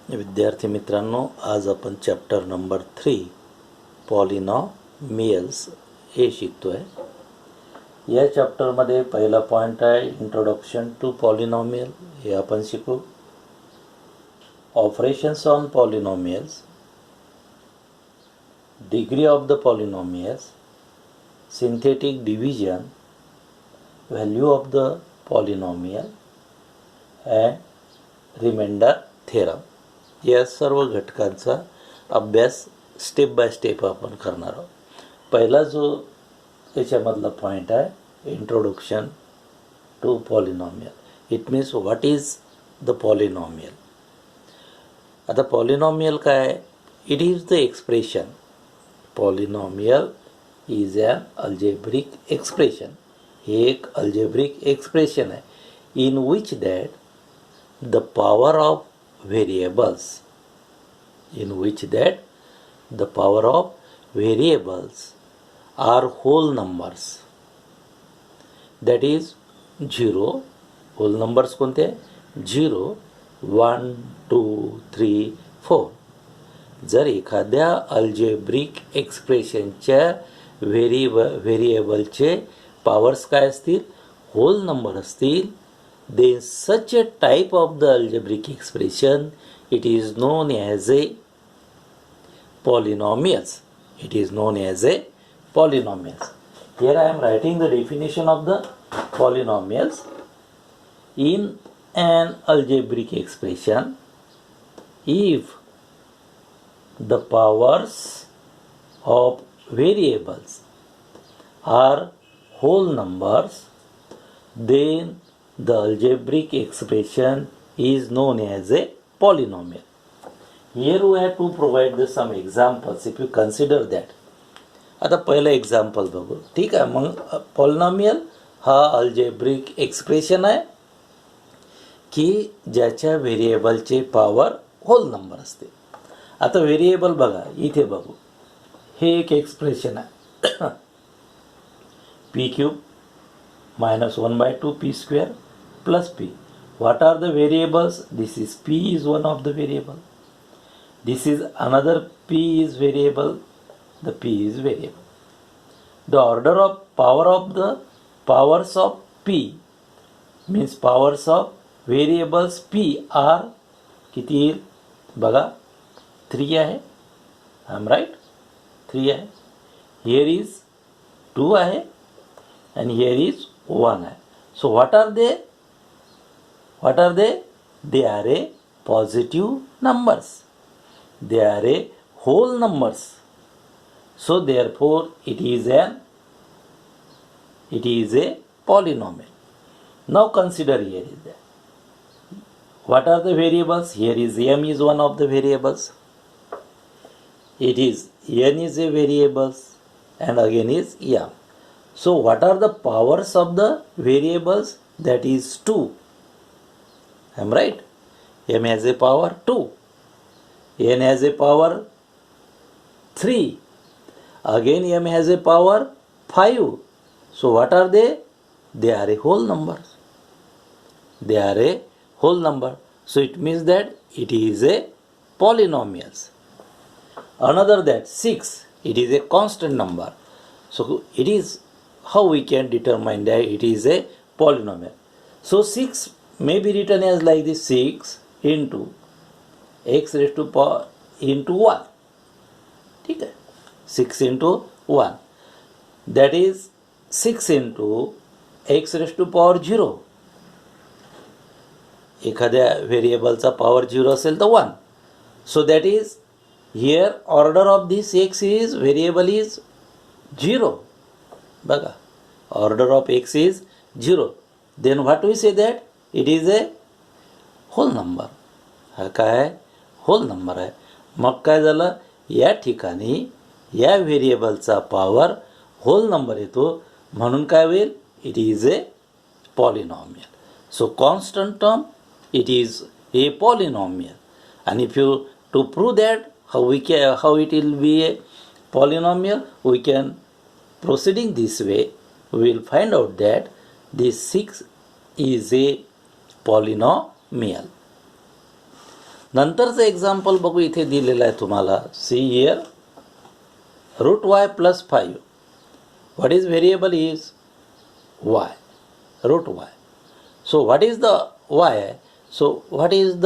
विद्यार्थी मित्रांनो, आज आपण चॅप्टर नंबर 3 पॉलिनॉमियल्स हे शिकतोय. या चॅप्टरमध्ये पहिला पॉईंट आहे इंट्रोडक्शन टू पॉलिनॉमियल. हे आपण शिकू. Operations on polynomials, degree of the polynomials, synthetic division, value of the polynomial and remainder theorem. या सर्व घटकांचा अभ्यास स्टेप बाय स्टेप आपण करणार आहोत. पहिला जो याच्यामधला पॉईंट आहे introduction to polynomial. It means what is the polynomial. आता पॉलिनॉमियल काय? It is the expression. Polynomial is an algebraic expression. हे एक अल्जेब्रिक एक्सप्रेशन आहे in which that the power of variables, in which that the power of variables are whole numbers, that is 0. whole numbers कोणते? 0, 1, 2, 3, 4. जर एखाद्या algebraic एक्सप्रेशनच्या व्हेरिएबलचे powers काय असतील? Whole number असतील. Then such a type of the algebraic expression, it is known as a polynomials. It is known as a polynomials. Here I am writing the definition of the polynomials. In an algebraic expression, if the powers of variables are whole numbers, then the algebraic expression is known as a polynomial. Here we have to provide some examples if you consider that. आता पहिलं example बघू. ठीक आहे. मग polynomial हा algebraic expression आहे की ज्याच्या व्हेरिएबलचे पॉवर होल नंबर असते. आता व्हेरिएबल बघा, इथे बघू. हे एक एक्सप्रेशन आहे P cube -1/2 p square plus p. What are the variables? This is p is one of the variable. This is another p is variable. The p is variable. The order of power of the powers of p means powers of variables p are किती येईल बघा? 3 आहे. I am right? 3 आहे. Here is 2 आहे and here is 1 आहे. So what are they? What are they? They are a positive numbers. They are a whole numbers. So therefore it is a polynomial. Now consider here is that. What are the variables? Here is m is one of the variables. It is n is a variables and again is m. So what are the powers of the variables? That is 2. I am right? m has a power 2. n has a power 3. Again m has a power 5. So what are they? They are a whole number. They are a whole number. So it means that it is a polynomials. Another that 6. It is a constant number. So it is how we can determine that it is a polynomial. So 6 may be written as like this: 6 into x raised to power into 1. ठीक है? 6 into 1. That is 6 into x raised to power 0. एखाद्या व्हेरिएबलचा power 0 असेल तर 1. So that is here order of this x is variable is 0. बघा, order of x is 0. Then what we say that it is a whole number. हा काय? Whole number आहे. मग काय झालं? या ठिकाणी या व्हेरिएबलचा पॉवर होल नंबर येतो म्हणून काय होईल? It is a polynomial. So constant term it is a polynomial. and if you to prove that how it will be a polynomial, we can proceeding this way. We will find out that this 6 is a polynomial. नंतरचं example बघू, इथे दिलेलं आहे तुम्हाला. See here, root y plus 5. What is variable is y, root y. So what is the y? So what is the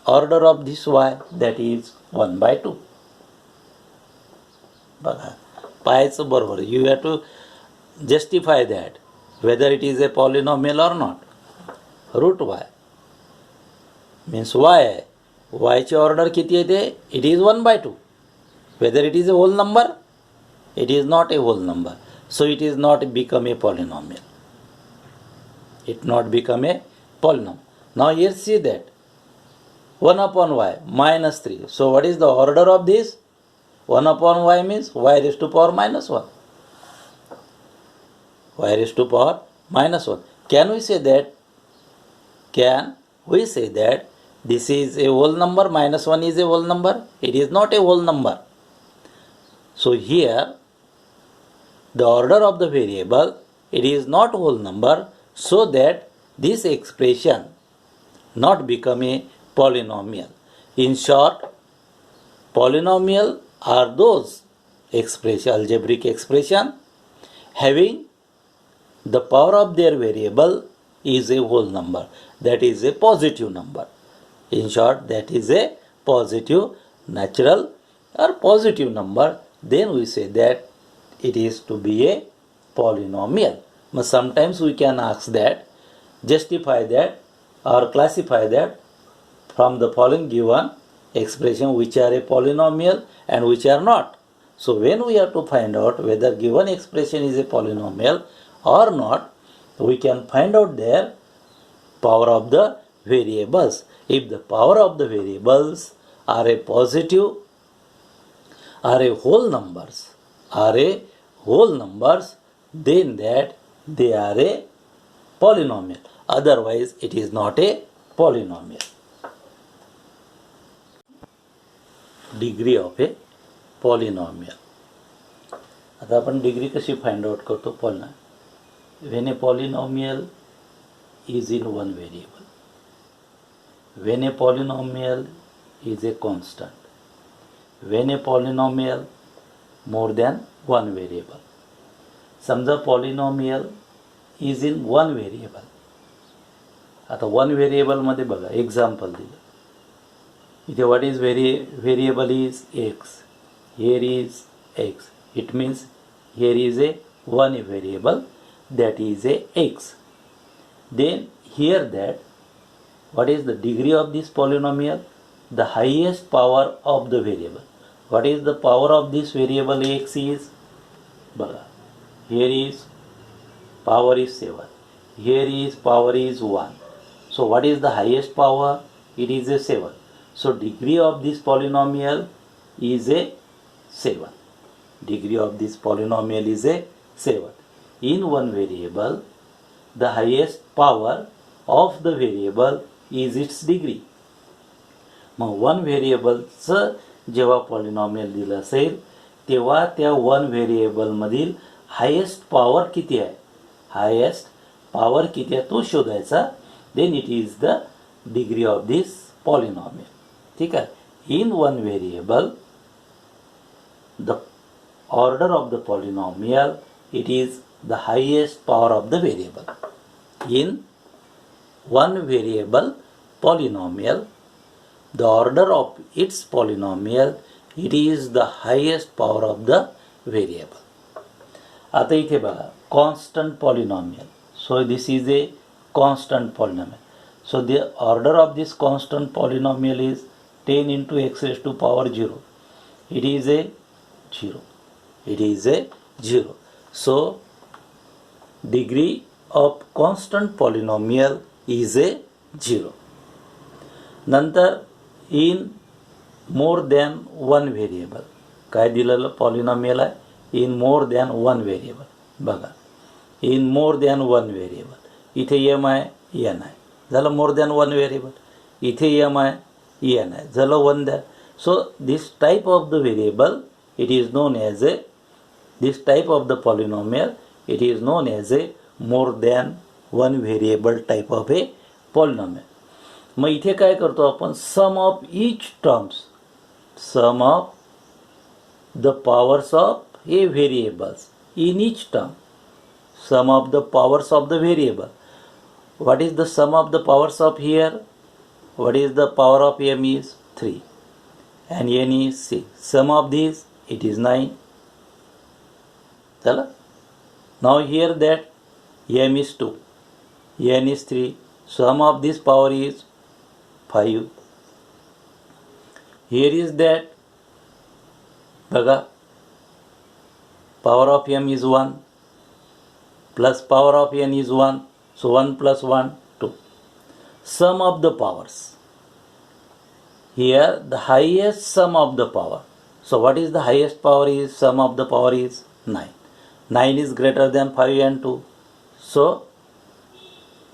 order of this y? That is 1/2. बघा, पाहायचं बरोबर. You have to justify that whether it is a polynomial or not. Root y means y आहे. वायची order किती येते? It is 1/2. Whether it is A whole number? It is not a whole number. So it is not become a polynomial. It not become a polynomial. Now here see that 1 upon y minus 3. So what is the order of this? 1 upon y means y raised to power minus 1. Y raised to power minus 1. Can we say that? Can we say that this is a whole number? Minus 1 is a whole number? It is not a whole number. So here the order of the variable, it is not whole number, so that this expression not become a polynomial. In short, polynomial are those expression, algebraic expression having the power of their variable is a whole number, that is a positive number. In short, that is a positive natural or positive number. Then we say that it is to be a polynomial. But sometimes we can ask that, justify that or classify that from the following given expression which are a polynomial and which are not. So when we have to find out whether given expression is a polynomial or not, we can find out their power of the variables. If the power of the variables are a positive, are a whole numbers, then that they are a polynomial. Otherwise it is not a polynomial. Degree of a polynomial. आता आपण degree कशी find out करतो? Polynomial. When a polynomial is in one variable. When a polynomial is a constant. When a polynomial more than one variable. समजा polynomial is in one variable. आता one व्हेरिएबलमध्ये बघा, example दिलं इथे. What is variable is x. Here is x. It means here is a one variable, that is a x. Then here that what is the degree of this polynomial? The highest power of the variable. What is the power of this variable x is? Here is power is 7. Here is power is 1. So what is the highest power? It is a 7. So degree of this polynomial is a 7. Degree of this polynomial is a 7. In one variable, the highest power of the variable is its degree. मग one व्हेरिएबलचं जेव्हा polynomial दिलं असेल तेव्हा त्या one व्हेरिएबलमधील highest power किती आहे, highest power किती आहे तो शोधायचा. Then it is the degree of this polynomial. ठीक आहे. In one variable the order of the polynomial it is the highest power of the variable. In one variable polynomial, the order of its polynomial, it is the highest power of the variable. आता इथे बघा, constant polynomial. So this is a constant polynomial. So the order of this constant polynomial is 10 into x raised to power 0. It is a 0. It is a 0. So degree of constant polynomial is a 0. नंतर in more than one variable काय दिलेलं polynomial आहे? in more than one variable. बघा, in more than one variable. इथे m आहे, n आहे, झालं more than one variable. इथे m आहे, n आहे, झालं one there. So this type of the variable, it is known as a, this type of the polynomial, it is known as a more than one variable type of a polynomial. मग इथे काय करतो आपण, sum of each terms, sum of the powers of a variables in each term, sum of the powers of the variable. What is the sum of the powers of here? What is the power of m is 3 and n is 6. Sum of these, it is 9. Chala? Now here that m is 2, n is 3. Sum of this power is 5. Here is that, baga, power of m is 1. Plus power of n is 1. So 1 plus 1, 2. Sum of the powers. Here the highest sum of the power. So what is the highest power is? Sum of the power is 9. 9 is greater than 5 and 2. So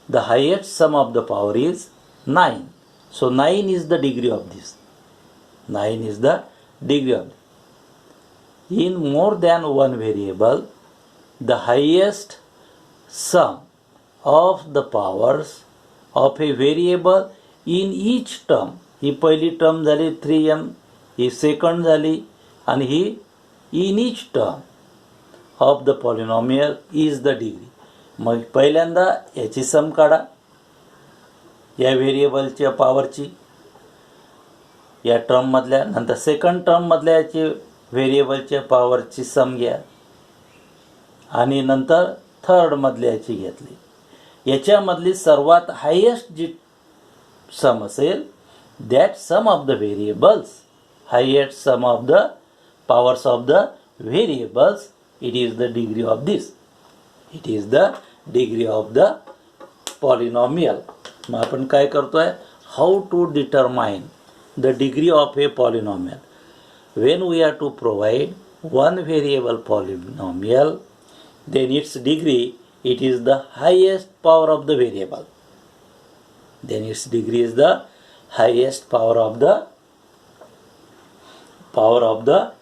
the highest sum of the power is 9. So 9 is the degree of this. 9 is the degree of this. In more than one variable, the highest sum of the powers of a variable in each term, ही पहिली term झाली 3m, ही second झाली, आणि ही in each term of the polynomial is the degree. मग पहिल्यांदा याची सम काढा, या व्हेरिएबलच्या पॉवरची या टर्ममधल्या, नंतर सेकंड टर्ममधल्या याची व्हेरिएबलच्या पॉवरची सम घ्या, आणि नंतर थर्ड मधल्याची घेतली. याच्यामधली सर्वात हायेस्ट जी सम असेल, that sum of the variables, highest sum of the powers of the variables, it is the degree of this, it is the degree of the polynomial. मग आपण काय करतोय, how to determine the degree of a polynomial. When we are to provide one variable polynomial, then its degree, it is the highest power of the variable. Then its degree is the highest power of the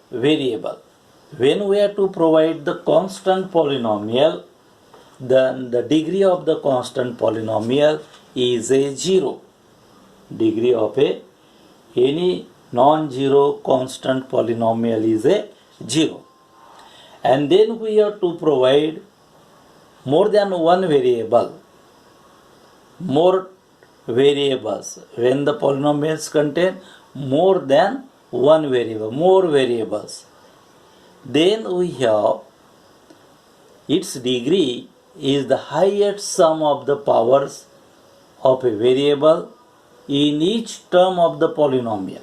variable. When we are to provide the constant polynomial, then the degree of the constant polynomial is a 0. Degree of any non-zero constant polynomial is a 0. And then we have to provide more than one variable, more variables. When the polynomials contain more than one variable, more variables, then we have its degree is the highest sum of the powers of a variable in each term of the polynomial.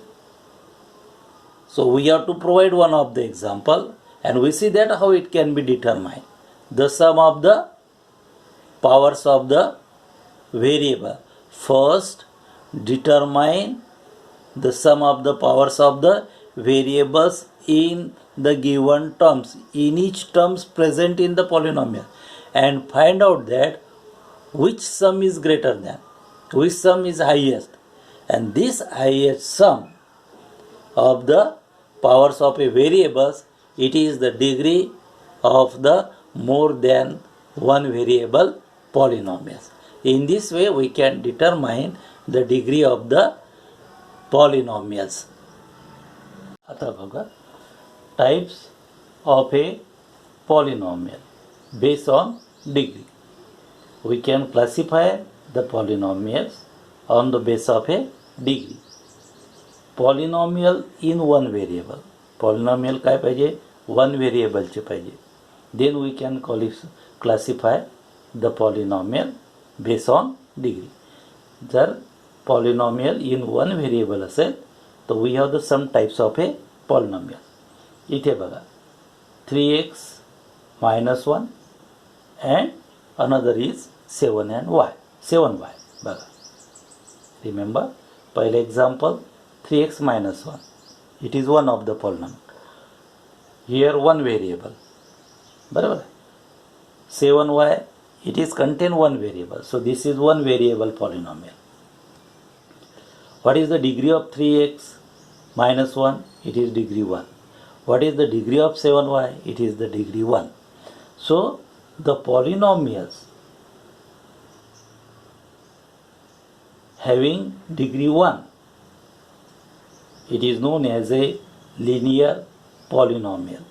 So we have to provide one of the example, and we see that how it can be determined. The sum of the powers of the variable. First, determine the sum of the powers of the variables in the given terms, in each terms present in the polynomial, and find out that which sum is greater than, which sum is highest, and this highest sum of the powers of a variables, it is the degree of the more than one variable polynomials. In this way we can determine the degree of the polynomials. आता बघा, types of a polynomial based on degree. We can classify the polynomials on the basis of a degree. Polynomial in one variable. Polynomial काय पाहिजे, one व्हेरिएबलचे पाहिजे. Then we can classify the polynomial based on degree. जर polynomial in one variable असेल, तर we have the some types of a polynomial. इथे बघा, 3x minus 1 and another is 7 and y, 7y. बघा, remember, पहिले example 3x minus 1, it is one of the polynomial. Here one variable, बरोबर. 7y, it is contain one variable, so this is one variable polynomial. What is the degree of 3x minus 1? It is degree 1. What is the degree of 7y? It is the degree 1. So the polynomials having degree 1. It is known as a linear polynomial.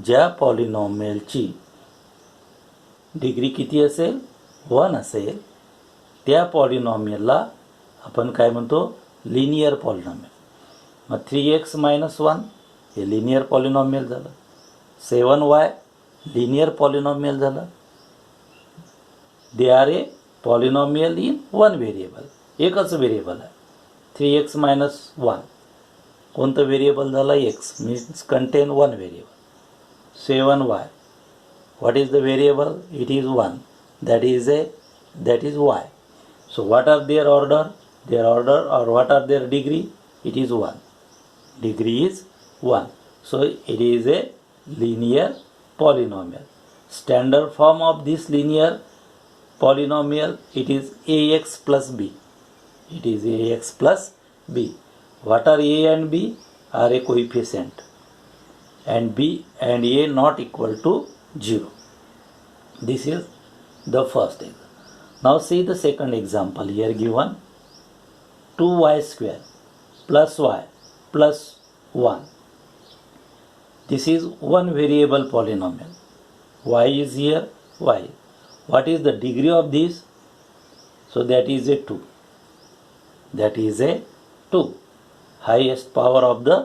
ज्या पॉलिनॉमियलची degree किती असेल 1 असेल त्या पॉलिनॉमियलला आपण काय म्हणतो linear polynomial. मग 3x - 1 हे लिनियर पॉलिनॉमियल झालं. 7y लिनियर पॉलिनॉमियल झालं. They are a polynomial in 1 variable. एकच व्हेरिएबल आहे. 3x - 1 कोणतं व्हेरिएबल झालं x means contain 1 variable. 7y what is the variable? It is 1. That is y. So what are their order? Their order or what are their degree? It is 1. Degree is 1. So it is a linear polynomial. Standard form of this linear polynomial, it is ax plus b. It is ax plus b. What are a and b? Are a coefficient, and b and a not equal to 0. This is the first example. Now see the second example here given. 2y square plus y plus 1. This is one variable polynomial. Y is here, y. What is the degree of this? So that is a 2. That is a 2. Highest power of the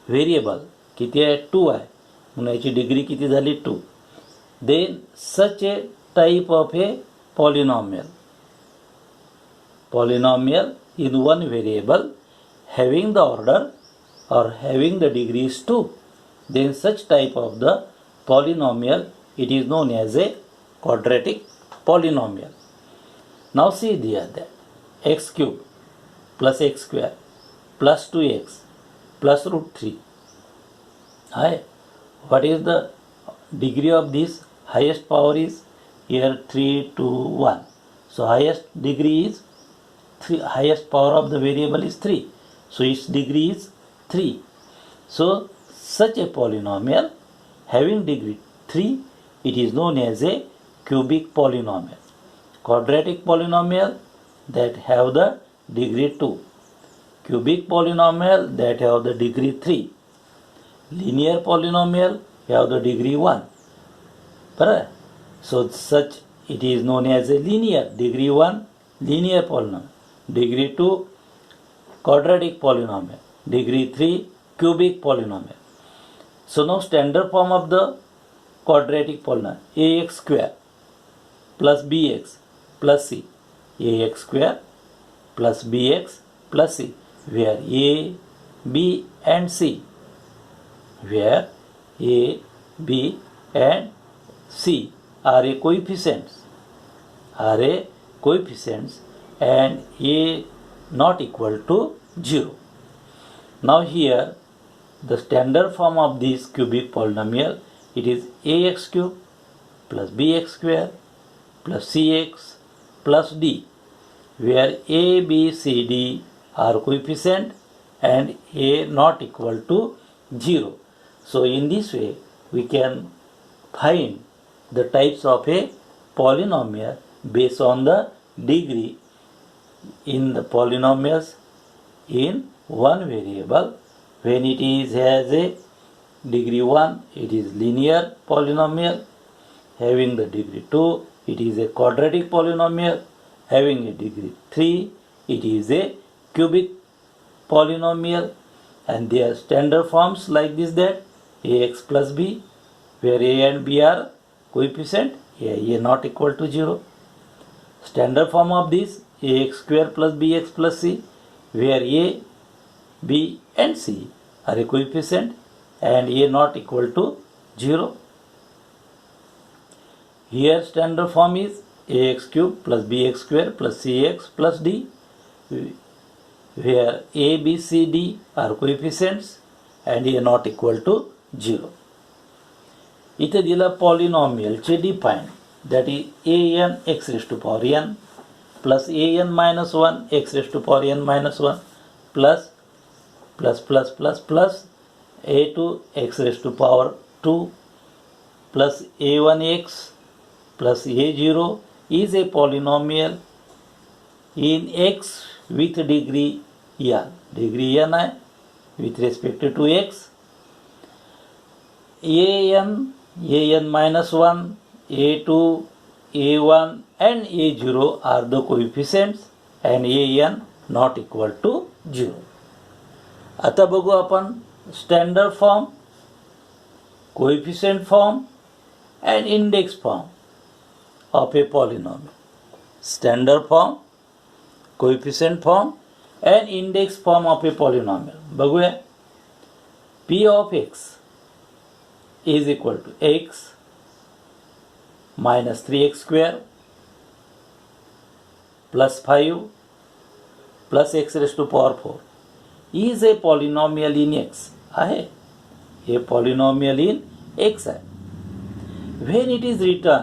variable किती आहे 2 आहे म्हणून याची degree किती झाली 2. Then such a type of a polynomial in 1 variable having the order or having the degrees 2, then such type of the polynomial it is known as a quadratic polynomial. Now see here that x cube plus x square plus 2x plus root 3. What is the degree of this? Highest power is here 3, 2, 1. So highest degree is 3. Highest power of the variable is 3. So its degree is 3. So such a polynomial having degree 3, it is known as a cubic polynomial. Quadratic polynomial that have the degree 2. Cubic polynomial that have the degree 3. Linear polynomial have the degree 1. Correct? So such it is known as a linear. Degree 1 linear polynomial. Degree 2 quadratic polynomial. Degree 3 cubic polynomial. So now standard form of the quadratic polynomial ax square plus bx plus c. Ax square plus bx plus c, where a, b and c, where a, b and c are a coefficients, and a not equal to 0. Now here the standard form of this cubic polynomial, it is ax cube plus bx square plus cx plus d, where a, b, c, d are coefficient and a not equal to 0. So in this way we can find the types of a polynomial based on the degree in the polynomials in 1 variable. When it is has a degree 1, it is linear polynomial. Having the degree 2, it is a quadratic polynomial. Having a degree 3, it is a cubic polynomial. And their standard forms like this, that ax plus b, where a and b are coefficient, a not equal to 0. Standard form of this ax square plus bx plus c, where a, b and c are a coefficient and a not equal to 0. Here standard form is ax cube plus bx square plus cx plus d, where a, b, c, d are coefficients and a not equal to 0. इथे दिला पॉलिनॉमियलचे define, that is an x raised to power n plus an minus 1 x raised to power n minus 1 plus a2 x raised to power 2 plus a1x plus a0 is a polynomial in x with degree n. Degree n आहे with respect to x. an minus 1, a2, a1 and a0 are the coefficients and an not equal to 0. आता बघू आपण standard form, coefficient form and index form of a polynomial. Standard form, coefficient form and index form of a polynomial. बघूया. P of x is equal to x minus 3x square plus 5 plus x raised to power 4 is a polynomial in x. आहे हे polynomial in x आहे. When it is written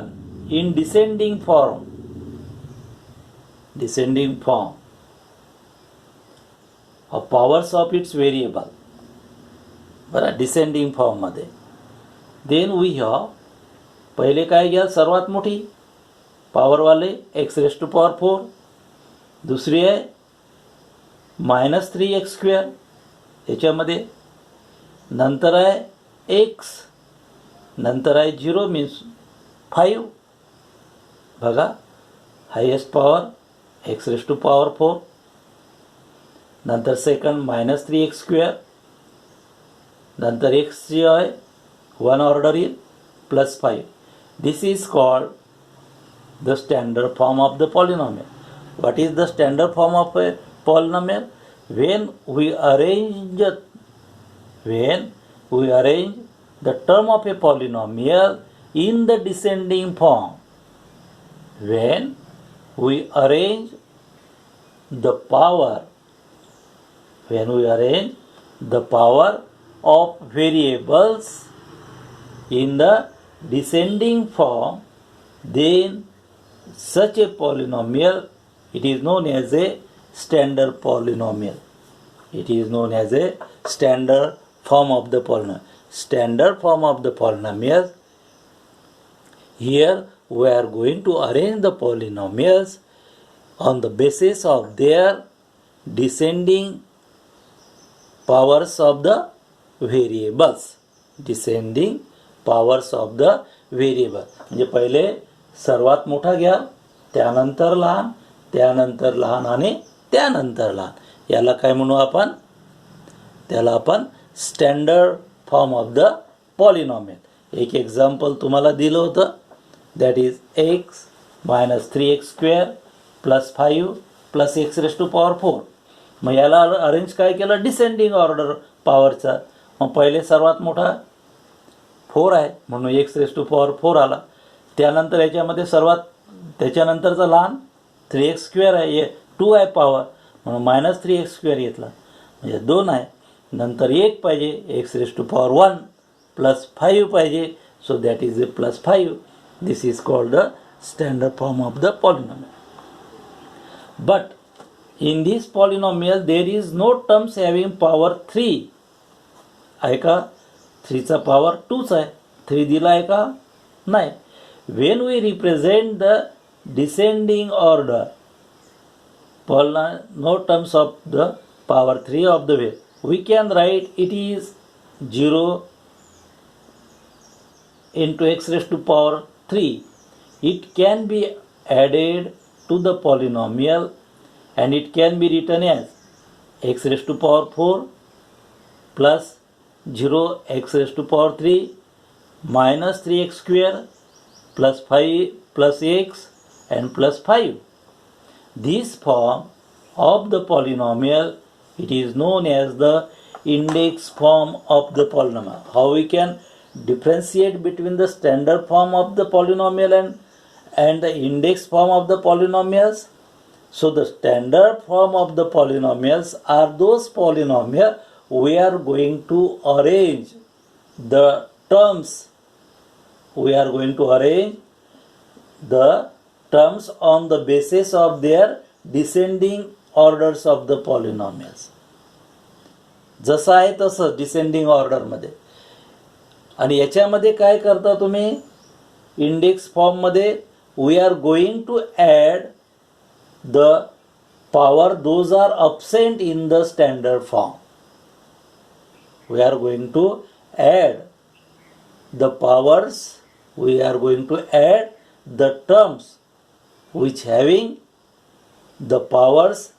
in descending form of powers of its variable, बरं, descending फॉर्ममध्ये, then we have पहिले काय घ्या, सर्वात मोठी पॉवरवाले x raise to power 4, दुसरी आहे -3x स्क्वेअर याच्यामध्ये, नंतर आहे एक्स, नंतर आहे 0 मीन्स 5, बघा highest power x raise to power 4, नंतर सेकंड -3x स्क्वेअर, नंतर एक्स जी आहे 1 ऑर्डर येईल plus 5. This is called the standard form of the polynomial. What is the standard form of a polynomial? when we arrange the term of a polynomial in the descending form, when we arrange the power of variables in the descending form, then such a polynomial, it is known as a standard polynomial. It is known as a standard form of the polynomial. Standard form of the polynomials, here we are going to arrange the polynomials on the basis of their descending powers of the variables. Descending powers of the variable म्हणजे पहिले सर्वात मोठा घ्या, त्यानंतर लहान, त्यानंतर लहान आणि त्यानंतर लहान. याला काय म्हणू आपण? त्याला आपण standard form of the polynomial. एक एक्झाम्पल तुम्हाला दिलं होतं, that is x -3x square plus 5 plus x raise to power 4. मग याला अरेंज काय केलं? Descending order पॉवरचा. मग पहिले सर्वात मोठा 4 आहे म्हणून एक्स रेस टू पॉवर 4 आला. त्यानंतर याच्यामध्ये त्याच्यानंतरचा लहान 3x स्क्वेअर आहे, 2 आहे पॉवर म्हणून -3x स्क्वेअर घेतला म्हणजे 2 आहे. नंतर 1 पाहिजे, x raise to power 1 plus 5 पाहिजे, so that is a plus 5. This is called the standard form of the polynomial. But in this polynomial there is no terms having power 3. आहे का? 3चा power 2च आहे. 3 दिला आहे का? नाही. When we represent the descending order, no terms of the power 3 of the wave, we can write it is 0 into x raised to power 3. It can be added to the polynomial and it can be written as x raised to power 4 plus 0 x raised to power 3 minus 3x square plus 5 plus x and plus 5. This form of the polynomial, it is known as the index form of the polynomial. How we can differentiate between the standard form of the polynomial and the index form of the polynomials? So the standard form of the polynomials are those polynomials we are going to arrange the terms. We are going to arrange the terms on the basis of their descending orders of the polynomials. जसं आहे तसं descending ऑर्डरमध्ये. आणि याच्यामध्ये काय करता तुम्ही? Index फॉर्ममध्ये we are going to add the power those are absent in the standard form. We are going to add the powers, we are going to add the terms which having the powers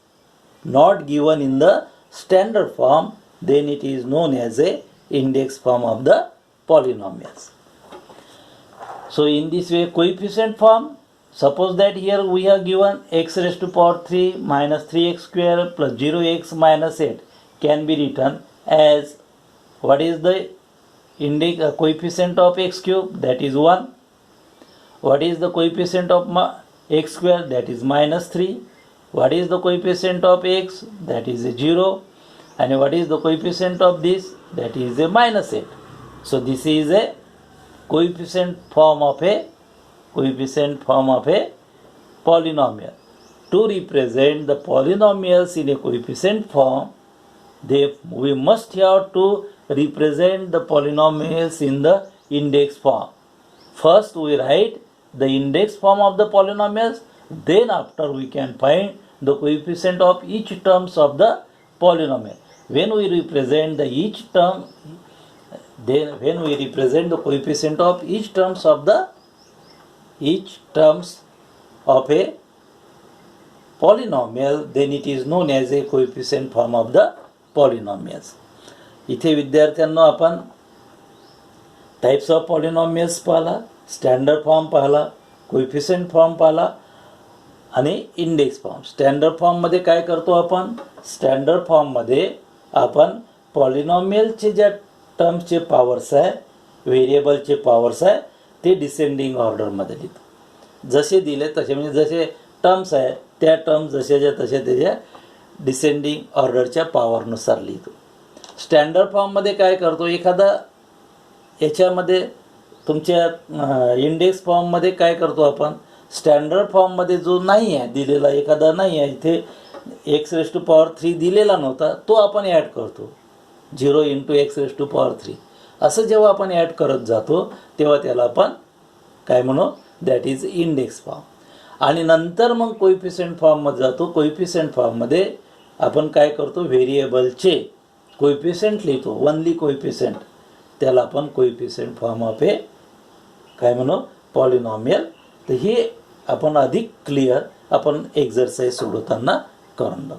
not given in the standard form, then it is known as a index form of the polynomials. So in this way, coefficient form, suppose that here we have given x raised to power 3 minus 3x square plus 0x minus 8 can be written as, what is the coefficient of x cube? That is 1. What is the coefficient of x square? That is minus 3. What is the coefficient of x? That is a 0. And what is the coefficient of this? That is a minus 8. So this is a coefficient form of a polynomial. To represent the polynomials in a coefficient form, we must have to represent the polynomials in the index form. First we write the index form of the polynomials, then after we can find the coefficient of each terms of the polynomial. When we represent the coefficient of each terms of a polynomial, then it is known as a coefficient form of the polynomials. इथे विद्यार्थ्यांनो आपण types of polynomials पाहला, standard form पाहला, coefficient form पाहला आणि index form. Standard फॉर्ममध्ये काय करतो आपण? स्टँडर्ड फॉर्ममध्ये आपण पॉलिनॉमियलचे ज्या टर्म्सचे पॉवर्स आहे, व्हेरिएबलचे पॉवर्स आहे, ते डिसेंडिंग ऑर्डरमध्ये लिहितो. जसे दिले तसे, म्हणजे जसे टर्म्स आहे त्या टर्म्स जशाच्या तशा त्याच्या डिसेंडिंग ऑर्डरच्या पॉवरनुसार लिहितो. स्टँडर्ड फॉर्ममध्ये काय करतो? एखादा याच्यामध्ये तुमच्या इंडेक्स फॉर्ममध्ये काय करतो आपण? स्टँडर्ड फॉर्ममध्ये जो नाही आहे दिलेला, एखादा नाही आहे, इथे एक्स रेस टू पॉवर 3 दिलेला नव्हता, तो आपण ॲड करतो. 0 × x रेस टू पॉवर 3 असं जेव्हा आपण ॲड करत जातो तेव्हा त्याला आपण काय म्हणू? That is index form. आणि नंतर मग कोएफिशिएंट फॉर्ममध्ये जातो. कोएफिशिएंट फॉर्ममध्ये आपण काय करतो? व्हेरिएबलचे कोएफिशिएंट लिहितो, ओनली कोएफिशिएंट, त्याला आपण कोएफिशिएंट फॉर्म ऑफ ए काय म्हणू? पॉलिनॉमियल. तर हे आपण अधिक क्लिअर आपण एक्झरसाइज सोडवताना करून बघू.